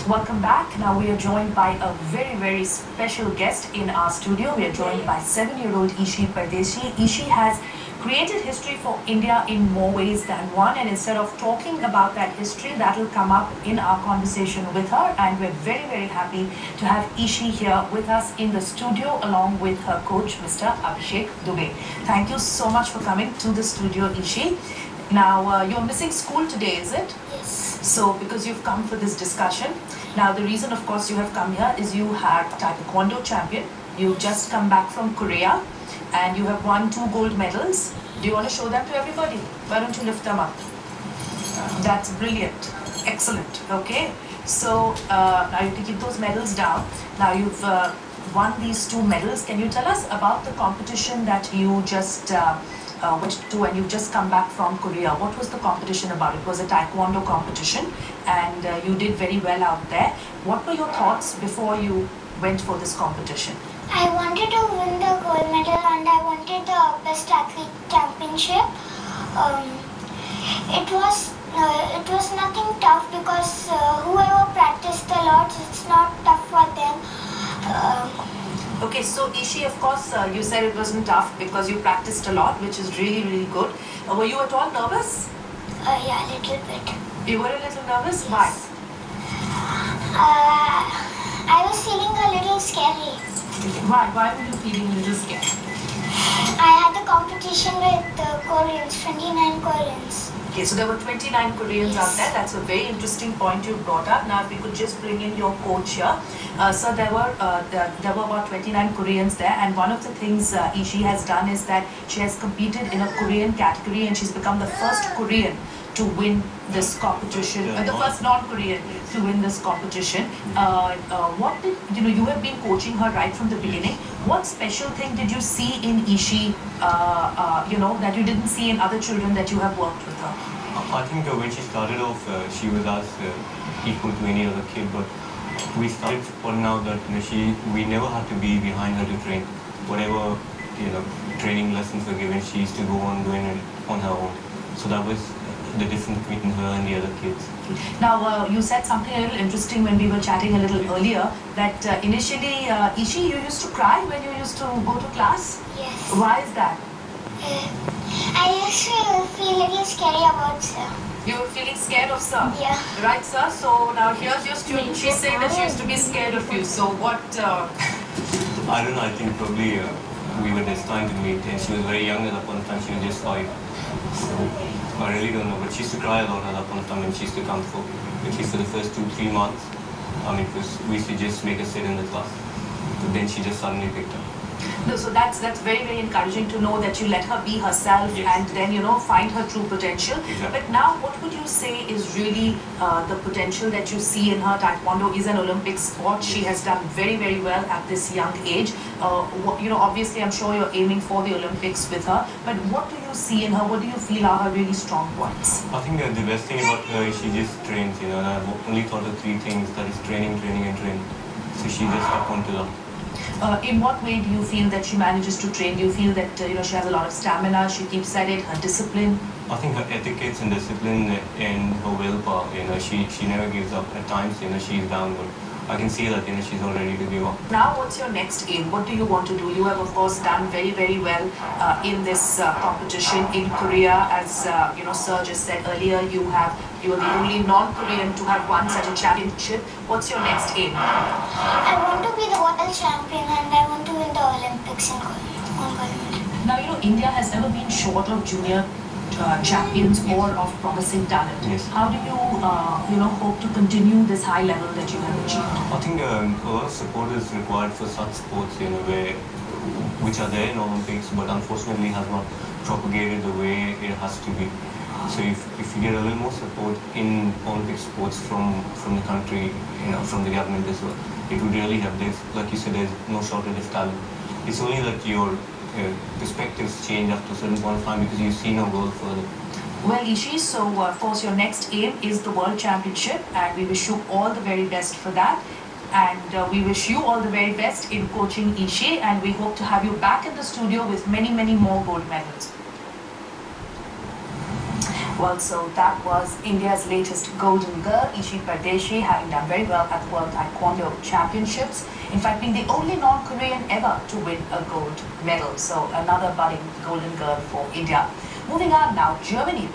Welcome back. Now we are joined by a very special guest in our studio. We are joined by 7-year-old Ishee Pardeshi. Ishee has created history for India in more ways than one, and instead of talking about that history, that will come up in our conversation with her, and we're very happy to have Ishee here with us in the studio along with her coach, Mr. Abhishek Dubey. Thank you so much for coming to the studio, Ishee. Now, you're missing school today, is it? Yes. So, because you've come for this discussion. Now, the reason, of course, you have come here is you are Taekwondo champion. You've just come back from Korea and you have won 2 gold medals. Do you want to show them to everybody? Why don't you lift them up? That's brilliant. Excellent. Okay. So, now you can keep those medals down. Now, you've won these 2 medals. Can you tell us about the competition that you just went to and you've just come back from Korea? What was the competition about? It was a Taekwondo competition and you did very well out there. What were your thoughts before you went for this competition? I wanted to win the gold medal and I wanted the best athlete championship. It was nothing tough because whoever practiced a lot, it's not tough for them. Okay, so Ishee, of course, you said it wasn't tough because you practiced a lot, which is really good. Were you at all nervous? Yeah, a little bit. You were a little nervous? Yes. Why? I was feeling a little scary. Why? Why were you feeling a little scared? I had a competition with Koreans, 29 Koreans. Okay, so there were 29 Koreans out there. That's a very interesting point you brought up. Now, if we could just bring in your coach here. So there were about 29 Koreans there, and one of the things Ishee has done is that she has competed in a Korean category, and she's become the first Korean to win this competition, the first non-Korean to win this competition. What did you have been coaching her right from the beginning? What special thing did you see in Ishee, that you didn't see in other children that you have worked with her? I think when she started off, she was as equal to any other kid, but we started pointing out that we never had to be behind her to train. Whatever training lessons were given, she used to go on doing it on her own. So that was the difference between her and the other kids. Now, you said something a little interesting when we were chatting a little earlier, that initially, Ishee, you used to cry when you used to go to class? Yes. Why is that? I used to feel a little scary about sir. You were feeling scared of sir? Yeah. Right, sir? So now here's your student. She's saying that she used to be scared of you. So what? I don't know, I think probably we were destined to meet, and she was very young at that point of time. She was just 5. So I really don't know, but she used to cry a lot at that point of time, and she used to come for, at least for the first 2-3 months. We used to just make her sit in the class, but then she just suddenly picked up. No, so that's very encouraging to know that you let her be herself, yes, and then find her true potential. Exactly. But now, what would you say is really the potential that you see in her? Taekwondo is an Olympic sport. Yes. She has done very well at this young age. Obviously, I'm sure you're aiming for the Olympics with her. But what do you see in her? What do you feel are her really strong points? I think the best thing about her is she just trains. And I've only taught her 3 things. That is training, and train. So she just stuck onto them. In what way do you feel that she manages to train? Do you feel that she has a lot of stamina, she keeps at it, her discipline? I think her etiquette and discipline and her willpower, she never gives up. At times, she's down, but I can see that, she's all ready to give up. Now, what's your next aim? What do you want to do? You have, of course, done very well in this competition in Korea. As Sir just said earlier, you are the only non-Korean to have won such a championship. What's your next aim? I want to be the world champion and I want to win the Olympics in Korea. Now, India has never been short of junior champions or of promising talent. Yes. How do you, hope to continue this high level that you have achieved? I think a lot of support is required for such sports, which are there in Olympics, but unfortunately has not propagated the way it has to be. So if you get a little more support in Olympic sports from the country, from the government as well, it would really help. Like you said, there's no shortage of talent. It's only that your perspectives change after a certain point of time because you see no goal further. Well, Ishee, so of course your next aim is the World Championship, and we wish you all the very best for that. And we wish you all the very best in coaching Ishee, and we hope to have you back in the studio with many more gold medals. Well, so that was India's latest golden girl, Ishee Pardeshi, having done very well at the World Taekwondo Championships. In fact, being the only non-Korean ever to win a gold medal. So another budding golden girl for India. Moving on now, Germany.